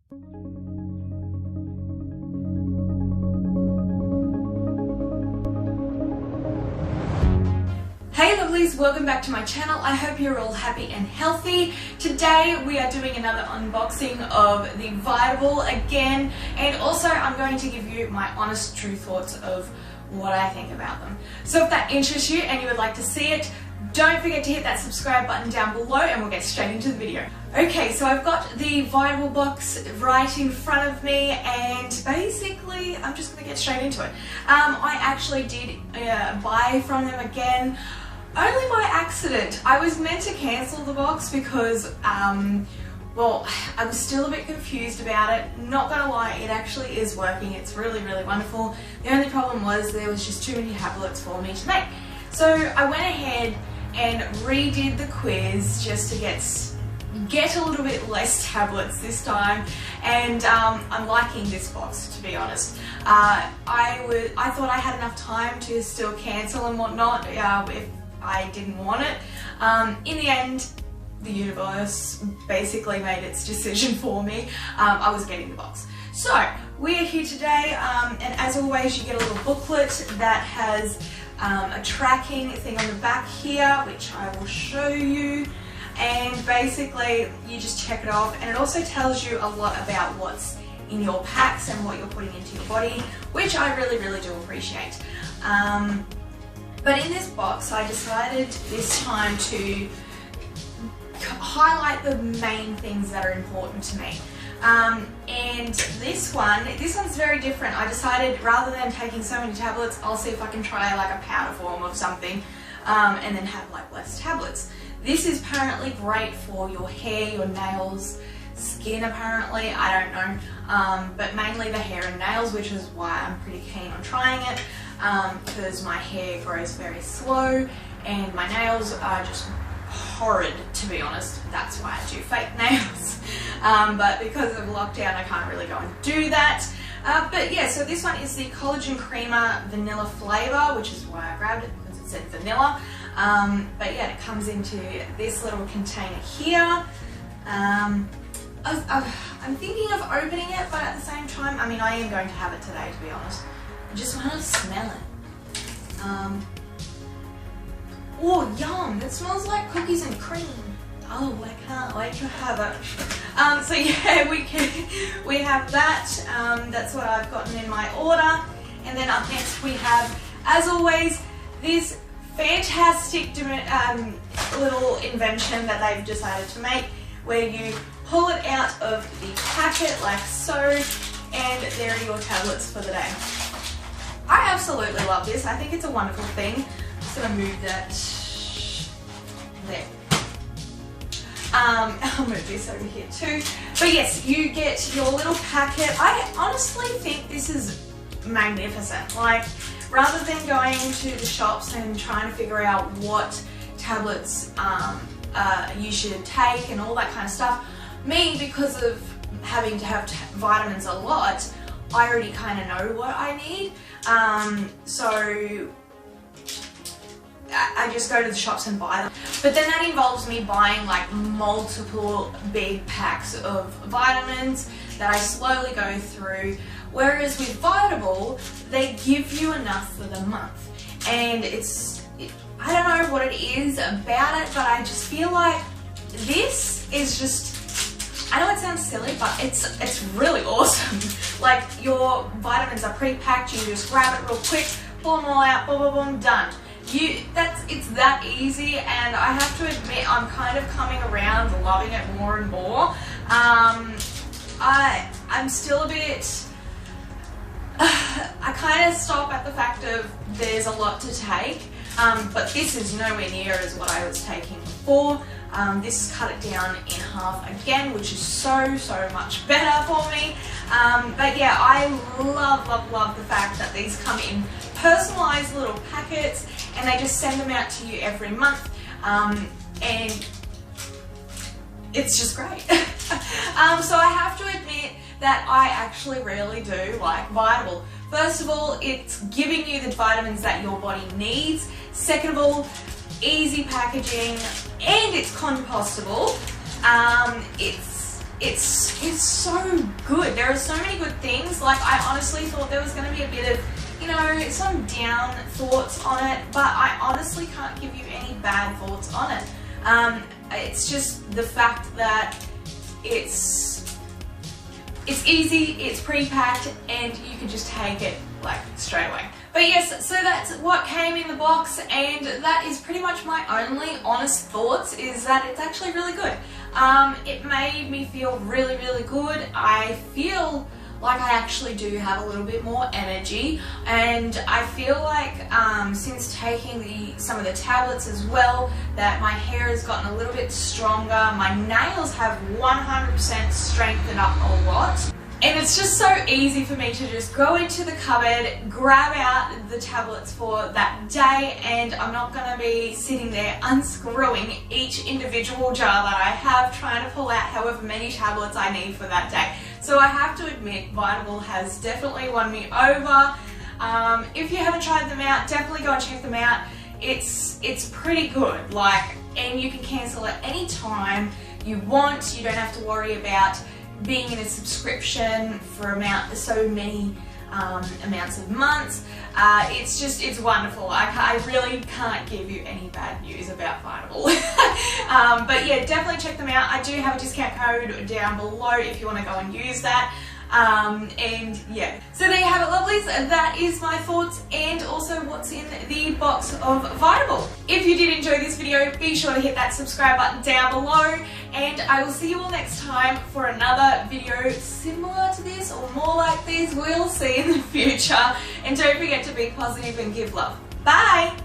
Hey lovelies, welcome back to my channel. I hope you're all happy and healthy. Today we are doing another unboxing of the Vitable again, and also I'm going to give you my honest true thoughts of what I think about them. So if that interests you and you would like to see it, don't forget to hit that subscribe button down below and we'll get straight into the video. Okay, so I've got the Vitable box right in front of me, and basically I'm just going to get straight into it. I actually did buy from them again, only by accident. I was meant to cancel the box because, well, I was still a bit confused about it. Not gonna lie, it actually is working. It's really, really wonderful. The only problem was there was just too many tablets for me to make. So I went ahead and redid the quiz just to get a little bit less tablets this time, and I'm liking this box, to be honest. I thought I had enough time to still cancel and whatnot if I didn't want it. In the end, the universe basically made its decision for me. I was getting the box. So we're here today, and as always you get a little booklet that has a tracking thing on the back here, which I will show you, and basically you just check it off, and it also tells you a lot about what's in your packs and what you're putting into your body, which I really, really do appreciate. But in this box I decided this time to highlight the main things that are important to me. And this one's very different. I decided rather than taking so many tablets, I'll see if I can try like a powder form of something, and then have like less tablets. This is apparently great for your hair, your nails, skin apparently, I don't know, but mainly the hair and nails, which is why I'm pretty keen on trying it, because my hair grows very slow and my nails are just horrid, to be honest. That's why I do fake nails, but because of lockdown I can't really go and do that. But yeah, so this one is the Collagen Creamer Vanilla Flavor, which is why I grabbed it, because it said vanilla. But yeah, it comes into this little container here. I'm thinking of opening it, but at the same time, I mean, I am going to have it today, to be honest. I just want to smell it. Oh, yum! It smells like cookies and cream. Oh, I can't wait to have it. So yeah, we have that. That's what I've gotten in my order. And then up next we have, as always, this fantastic little invention that they've decided to make, where you pull it out of the packet like so, and there are your tablets for the day. I absolutely love this. I think it's a wonderful thing. I'm just going to move that there. I'll move this over here too. But yes, you get your little packet. I honestly think this is magnificent. Like, rather than going to the shops and trying to figure out what tablets you should take and all that kind of stuff, me, because of having to have vitamins a lot, I already kind of know what I need. So I just go to the shops and buy them. But then that involves me buying like multiple big packs of vitamins that I slowly go through. Whereas with Vitable, they give you enough for the month. And I don't know what it is about it, but I just feel like this is just, I know it sounds silly, but it's really awesome. Like, your vitamins are pre-packed, you just grab it real quick, pull them all out, boom, boom, boom, done. It's that easy, and I have to admit I'm kind of coming around loving it more and more. I'm still a bit, I kind of stop at the fact of there's a lot to take, but this is nowhere near as what I was taking before. This has cut it down in half again, which is so much better for me. But yeah, I love the fact that these come in personalized little packets, and they just send them out to you every month, and it's just great. So I have to admit that I actually really do like Vitable. First of all, it's giving you the vitamins that your body needs. Second of all, easy packaging, and it's compostable. it's so good. There are so many good things. Like, I honestly thought there was going to be a bit of, you know, some down thoughts on it, but I honestly can't give you any bad thoughts on it. It's just the fact that it's easy, it's pre-packed, and you can just take it like straight away. But yes, so that's what came in the box, and that is pretty much my only honest thoughts, is that it's actually really good. It made me feel really, really good. I feel like I actually do have a little bit more energy, and I feel like since taking some of the tablets as well, that my hair has gotten a little bit stronger. My nails have 100% strengthened up a lot. And it's just so easy for me to just go into the cupboard, grab out the tablets for that day, and I'm not going to be sitting there unscrewing each individual jar that I have, trying to pull out however many tablets I need for that day. So I have to admit, Vitable has definitely won me over. If you haven't tried them out, definitely go and check them out. It's pretty good, like, and you can cancel at any time you want. You don't have to worry about being in a subscription for so many amounts of months. It's wonderful. I really can't give you any bad news about Vitable. But yeah, definitely check them out. I do have a discount code down below if you want to go and use that. And yeah, so there you have it, lovelies. That is my thoughts and also what's in the box of Vitable. If you did enjoy this video, be sure to hit that subscribe button down below, and I will see you all next time for another video similar to this or more like this. We'll see in the future, and don't forget to be positive and give love. Bye!